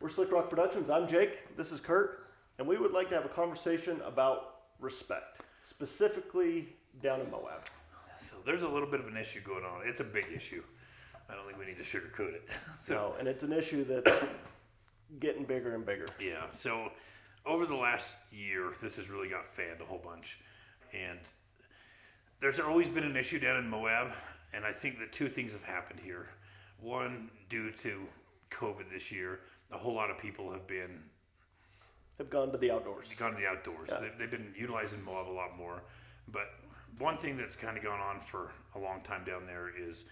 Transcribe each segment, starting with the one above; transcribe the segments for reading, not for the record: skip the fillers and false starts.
We're Slick Rock Productions. I'm Jake. This is Kurt. And we would like to have a conversation about respect, specifically down in Moab. So there's a little bit of an issue going on. It's a big issue. I don't think we need to sugarcoat it. No, and it's an issue that's getting bigger and bigger. Yeah, so over the last year, this has really got fanned a whole bunch. And there's always been an issue down in Moab, and I think that two things have happened here. One, due to COVID this year, a whole lot of people have Gone to the outdoors. Yeah. They've been utilizing Moab a lot more. But one thing that's kind of gone on for a long time down there is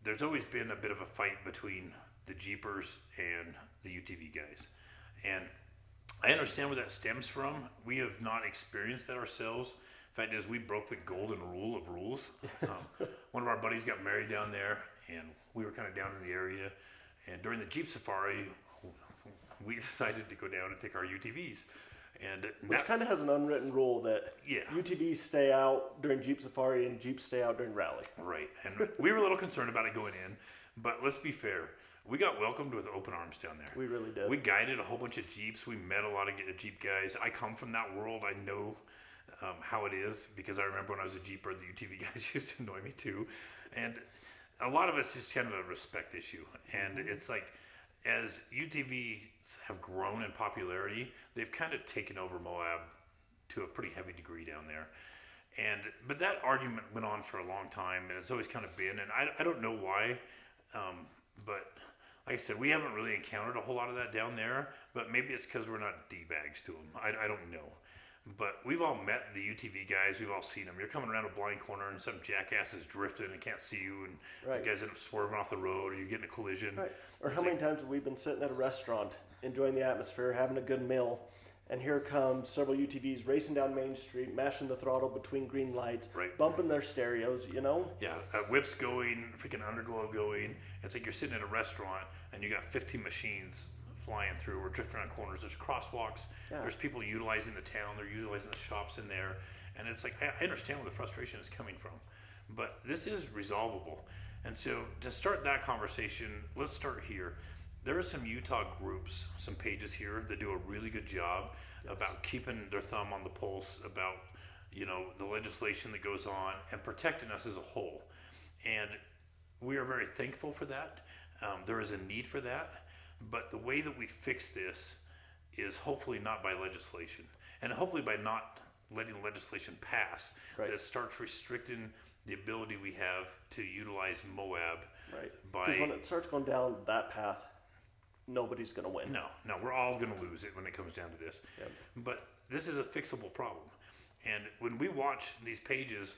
there's always been a bit of a fight between the Jeepers and the UTV guys. And I understand where that stems from. We have not experienced that ourselves. Fact is, we broke the golden rule of rules. One of our buddies got married down there, and we were kind of down in the area. And during the Jeep Safari, we decided to go down and take our UTVs. Which kind of has an unwritten rule that UTVs stay out during Jeep Safari and Jeeps stay out during Rally. Right. And we were a little concerned about it going in, but let's be fair. We got welcomed with open arms down there. We really did. We guided a whole bunch of Jeeps. We met a lot of Jeep guys. I come from that world. I know how it is because I remember when I was a Jeeper, the UTV guys used to annoy me too. And a lot of it's just kind of a respect issue. And it's like, as UTVs have grown in popularity, they've kind of taken over Moab to a pretty heavy degree down there. But that argument went on for a long time, and it's always kind of been, and I don't know why, but like I said, we haven't really encountered a whole lot of that down there, but maybe it's because we're not D-bags to them. I don't know. But we've all met the UTV guys. We've all seen them. You're coming around a blind corner and some jackass is drifting and can't see you, and you guys end up swerving off the road, or you get in a collision. Right. Or how many times have we been sitting at a restaurant, enjoying the atmosphere, having a good meal, and here comes several UTVs racing down Main Street, mashing the throttle between green lights, bumping their stereos, you know? Yeah, whips going, freaking underglow going. It's like you're sitting at a restaurant and you got 15 machines flying through or drifting around corners. There's crosswalks. Yeah. There's people utilizing the town. They're utilizing the shops in there. And it's like, I understand where the frustration is coming from. But this is resolvable. And so to start that conversation, let's start here. There are some Utah groups, some pages here that do a really good job about keeping their thumb on the pulse about, the legislation that goes on and protecting us as a whole. And we are very thankful for that. There is a need for that. But the way that we fix this is hopefully not by legislation, and hopefully by not letting legislation pass that starts restricting the ability we have to utilize Moab. Right. Because when it starts going down that path, nobody's going to win. No, we're all going to lose it when it comes down to this. Yep. But this is a fixable problem. And when we watch these pages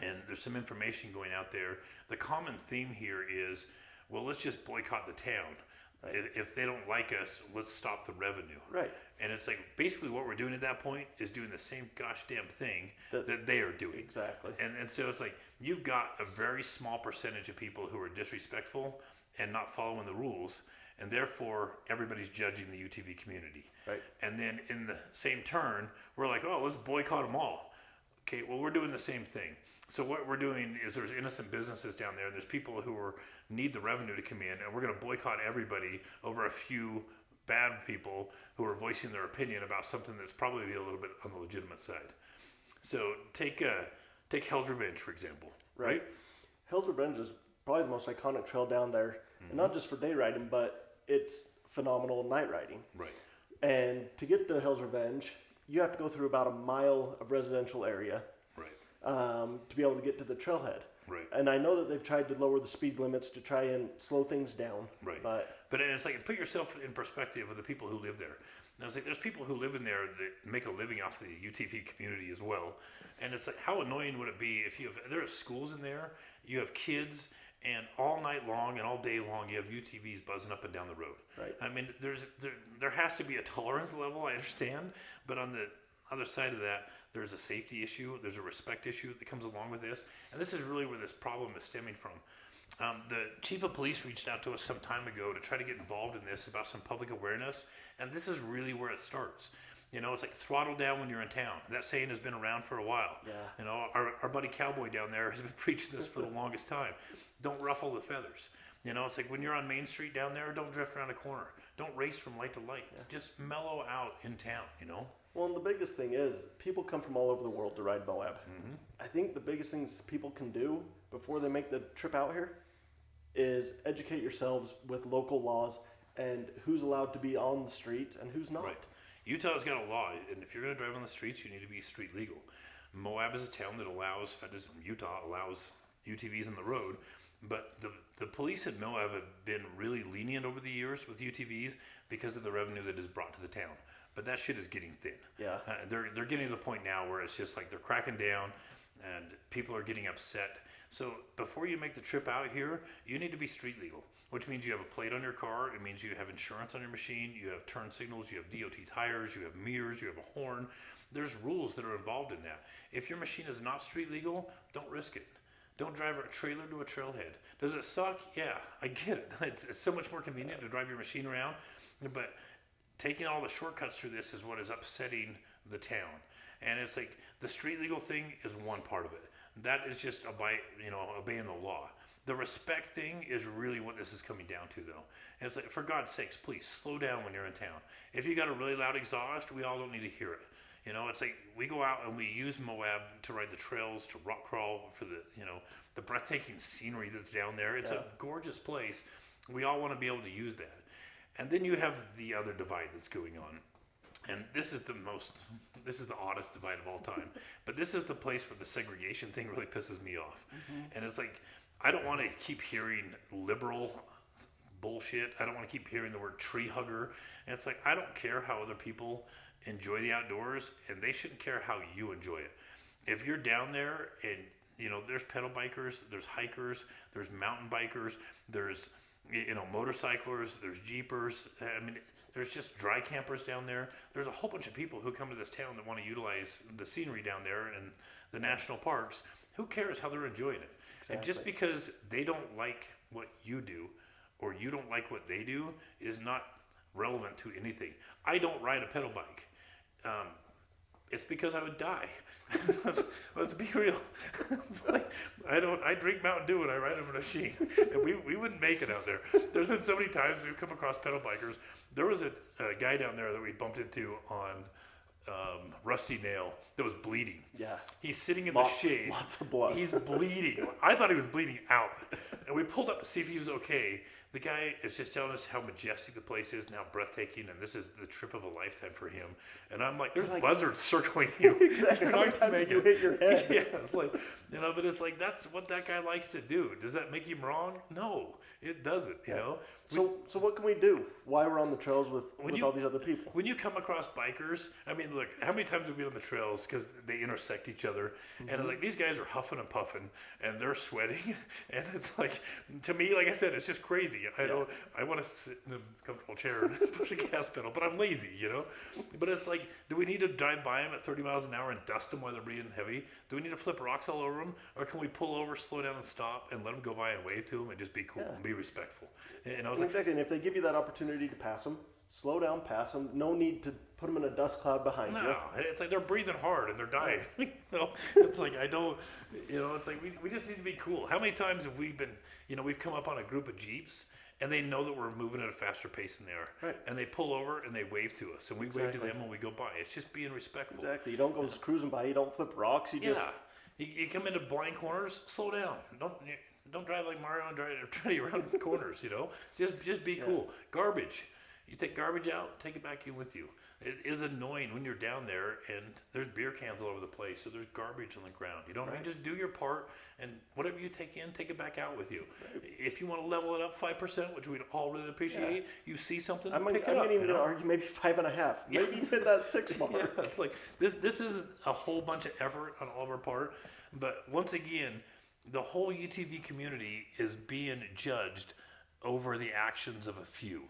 and there's some information going out there, the common theme here is, well, let's just boycott the town. Right. If they don't like us, let's stop the revenue. Right. And it's like basically what we're doing at that point is doing the same gosh damn thing that they are doing. Exactly. And so it's like you've got a very small percentage of people who are disrespectful and not following the rules, and therefore everybody's judging the UTV community. Right. And then in the same turn, we're like, oh, let's boycott them all. Okay, well, we're doing the same thing. So what we're doing is there's innocent businesses down there, and there's people who need the revenue to come in, and we're going to boycott everybody over a few bad people who are voicing their opinion about something that's probably a little bit on the legitimate side. So take Hell's Revenge, for example. Right? Hell's Revenge is probably the most iconic trail down there, and not just for day riding, but it's phenomenal night riding. Right. And to get to Hell's Revenge, you have to go through about a mile of residential area. To be able to get to the trailhead. Right. And I know that they've tried to lower the speed limits to try and slow things down. Right. But it's like, put yourself in perspective of the people who live there. And it's like, there's people who live in there that make a living off the UTV community as well. And it's like, how annoying would it be if there are schools in there, you have kids, and all night long and all day long you have UTVs buzzing up and down the road. Right. I mean, there has to be a tolerance level, I understand, but on the other side of that, there's a safety issue, there's a respect issue that comes along with this, and this is really where this problem is stemming from. The chief of police reached out to us some time ago to try to get involved in this about some public awareness, and this is really where it starts. It's like throttle down when you're in town. That saying has been around for a while. Yeah. Our buddy Cowboy down there has been preaching this for the longest time. Don't ruffle the feathers. It's like when you're on Main Street down there, don't drift around a corner. Don't race from light to light. Just mellow out in town, you know? Well, and the biggest thing is people come from all over the world to ride Moab. I think the biggest things people can do before they make the trip out here is educate yourselves with local laws and who's allowed to be on the streets and who's not. Right. Utah's got a law, and if you're going to drive on the streets, you need to be street legal. Moab is a town that allows, Utah allows UTVs on the road, but the police in Moab have been really lenient over the years with UTVs because of the revenue that is brought to the town. But that shit is getting thin. Yeah. They're getting to the point now where it's just like they're cracking down and people are getting upset. So before you make the trip out here, you need to be street legal, which means you have a plate on your car. It means you have insurance on your machine. You have turn signals. You have DOT tires. You have mirrors. You have a horn. There's rules that are involved in that. If your machine is not street legal, don't risk it. Don't drive a trailer to a trailhead. Does it suck? Yeah, I get it. It's so much more convenient to drive your machine around, but taking all the shortcuts through this is what is upsetting the town. And it's like the street legal thing is one part of it. That is just obeying the law. The respect thing is really what this is coming down to, though. And it's like, for God's sakes, please slow down when you're in town. If you got a really loud exhaust, we all don't need to hear it. You know, it's like we go out and we use Moab to ride the trails, to rock crawl for the breathtaking scenery that's down there. It's a gorgeous place. We all want to be able to use that. And then you have the other divide that's going on. And this is the oddest divide of all time. But this is the place where the segregation thing really pisses me off. And it's like, I don't want to keep hearing liberal bullshit. I don't want to keep hearing the word tree hugger. And it's like, I don't care how other people enjoy the outdoors, and they shouldn't care how you enjoy it. If you're down there and, there's pedal bikers, there's hikers, there's mountain bikers, there's, motorcyclers, there's jeepers. I mean, there's just dry campers down there. There's a whole bunch of people who come to this town that want to utilize the scenery down there and the national parks. Who cares how they're enjoying it? Exactly. And just because they don't like what you do or you don't like what they do is not relevant to anything. I don't ride a pedal bike. It's because I would die. let's be real. It's like, I drink Mountain Dew and I ride a machine. And we wouldn't make it out there. There's been so many times we've come across pedal bikers. There was a guy down there that we bumped into on Rusty Nail that was bleeding. Yeah. He's sitting in the shade. Lots of blood. He's bleeding. I thought he was bleeding out. And we pulled up to see if he was okay. The guy is just telling us how majestic the place is, now breathtaking, and this is the trip of a lifetime for him. And I'm like, there's buzzards circling you. Exactly. You're not going to make you hit your head. Yeah, it's like, but it's like, that's what that guy likes to do. Does that make him wrong? No, it doesn't, you know? So what can we do? Why we're on the trails with all these other people? When you come across bikers, I mean, look, how many times have we been on the trails because they intersect each other, and it's like these guys are huffing and puffing, and they're sweating, and it's like, to me, like I said, it's just crazy. I want to sit in a comfortable chair and push a gas pedal, but I'm lazy, But it's like, do we need to drive by them at 30 miles an hour and dust them while they're breathing heavy? Do we need to flip rocks all over them, or can we pull over, slow down, and stop, and let them go by and wave to them and just be cool and be respectful? Exactly, and if they give you that opportunity to pass them, slow down, pass them. No need to put them in a dust cloud behind you. No, it's like they're breathing hard and they're dying. It's like it's like we just need to be cool. How many times have we been, we've come up on a group of Jeeps and they know that we're moving at a faster pace than they are. Right. And they pull over and they wave to us and we wave to them when we go by. It's just being respectful. Exactly. You don't go just cruising by. You don't flip rocks. You just... You come into blind corners, slow down. Don't drive like Mario and try to around corners, Just be cool. Garbage. You take garbage out, take it back in with you. It is annoying when you're down there and there's beer cans all over the place, so there's garbage on the ground. You don't just do your part, and whatever you take in, take it back out with you. Right. If you want to level it up 5%, which we'd all really appreciate, you see something, pick it up. I'm even going to argue maybe 5.5. Maybe you hit that 6 mark. It's like this isn't a whole bunch of effort on all of our part, but once again, the whole UTV community is being judged over the actions of a few.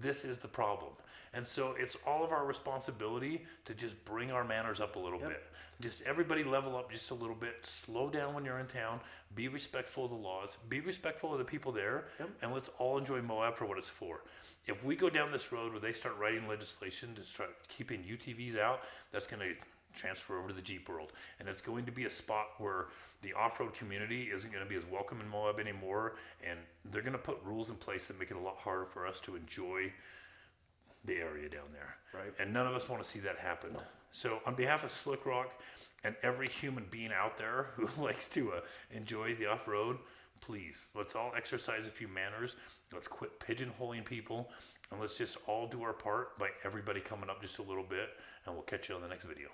This is the problem. And so it's all of our responsibility to just bring our manners up a little bit. Just everybody level up just a little bit. Slow down when you're in town. Be respectful of the laws. Be respectful of the people there. And let's all enjoy Moab for what it's for. If we go down this road where they start writing legislation to start keeping UTVs out, that's going to transfer over to the Jeep world. And it's going to be a spot where the off-road community isn't going to be as welcome in Moab anymore. And they're going to put rules in place that make it a lot harder for us to enjoy Right. And none of us want to see that happen. No. So on behalf of Slick Rock and every human being out there who likes to enjoy the off-road, please, let's all exercise a few manners. Let's quit pigeonholing people, and let's just all do our part by everybody coming up just a little bit, and we'll catch you on the next video.